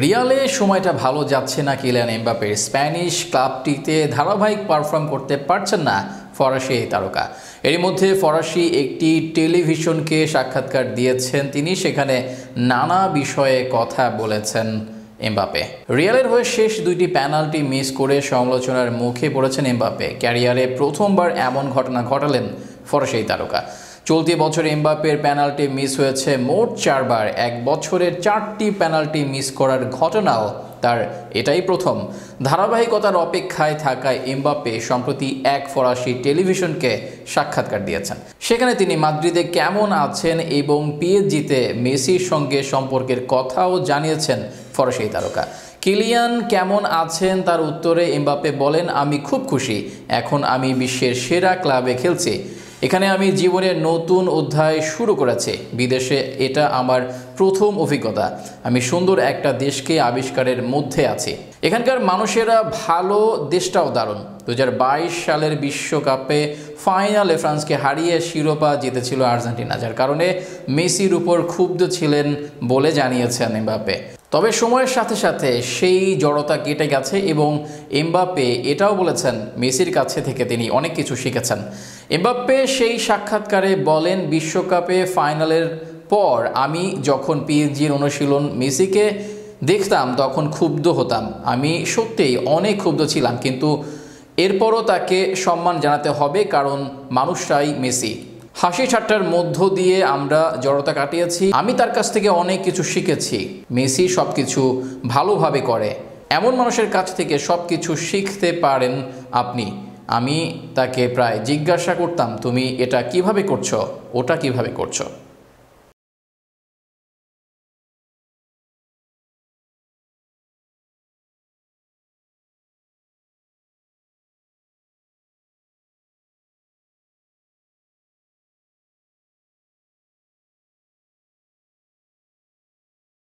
রিয়ালে সময়টা ভালো যাচ্ছে না কিলিয়ান এমবাপ্পের। স্প্যানিশ ক্লাবটিতে ধারাবাহিক পারফর্ম করতে পারছেন না ফরাসি এই তারকা। এরই মধ্যে ফরাসি একটি টেলিভিশনকে সাক্ষাৎকার দিয়েছেন তিনি, সেখানে নানা বিষয়ে কথা বলেছেন এমবাপ্পে। রিয়ালের হয়ে শেষ দুইটি পেনাল্টি মিস করে সমালোচনার মুখে পড়েছেন এমবাপ্পে। ক্যারিয়ারে প্রথমবার এমন ঘটনা ঘটালেন ফরাসি এই তারকা। চলতি বছর এমবাপ্পের পেনাল্টি মিস হয়েছে মোট 4 বার। এক বছরে 4টি পেনাল্টি মিস করার ঘটনাও তার এটাই প্রথম। ধারাবাহিকতার অপেক্ষায় থাকায় এমবাপ্পে সম্প্রতি এক ফরাসি টেলিভিশনকে সাক্ষাৎকার দিয়েছেন। সেখানে তিনি মাদ্রিদে কেমন আছেন এবং পিএসজিতে মেসির সঙ্গে সম্পর্কের কথাও জানিয়েছেন ফরাসি তারকা। কিলিয়ান কেমন আছেন তার উত্তরে এমবাপ্পে বলেন, আমি খুব খুশি, এখন আমি বিশ্বের সেরা ক্লাবে খেলছি। এখানে আমি জীবনের নতুন অধ্যায় শুরু করেছি। বিদেশে এটা আমার প্রথম অভিজ্ঞতা। আমি সুন্দর একটা দেশকে আবিষ্কারের মধ্যে আছি। এখানকার মানুষেরা ভালো, দেশটাও দারুণ। 2022 সালের বিশ্বকাপে ফাইনালে ফ্রান্সকে হারিয়ে শিরোপা জিতেছিল আর্জেন্টিনা, যার কারণে মেসির উপর ক্ষুব্ধ ছিলেন বলে জানিয়েছেন এমবাপ্পে। তবে সময়ের সাথে সাথে সেই জড়তা কেটে গেছে এবং এমবাপ্পে এটাও বলেছেন মেসির কাছে থেকে তিনি অনেক কিছু শিখেছেন। এমবাপ্পে সেই সাক্ষাৎকারে বলেন, বিশ্বকাপে ফাইনালের পর আমি যখন পিএসজির অনুশীলন মেসিকে দেখতাম তখন ক্ষুব্ধ হতাম। আমি সত্যিই অনেক ক্ষুব্ধ ছিলাম, কিন্তু এরপরও তাকে সম্মান জানাতে হবে, কারণ মানুষটাই মেসি। হাসি ঠাট্টার মধ্য দিয়ে আমরা জড়তা কাটিয়েছি। আমি তার কাছ থেকে অনেক কিছু শিখেছি। মেসি সব কিছু ভালোভাবে করে। এমন মানুষের কাছ থেকে সব কিছু শিখতে পারেন আপনি। আমি তাকে প্রায় জিজ্ঞাসা করতাম, তুমি এটা কিভাবে করছো, ওটা কিভাবে করছো।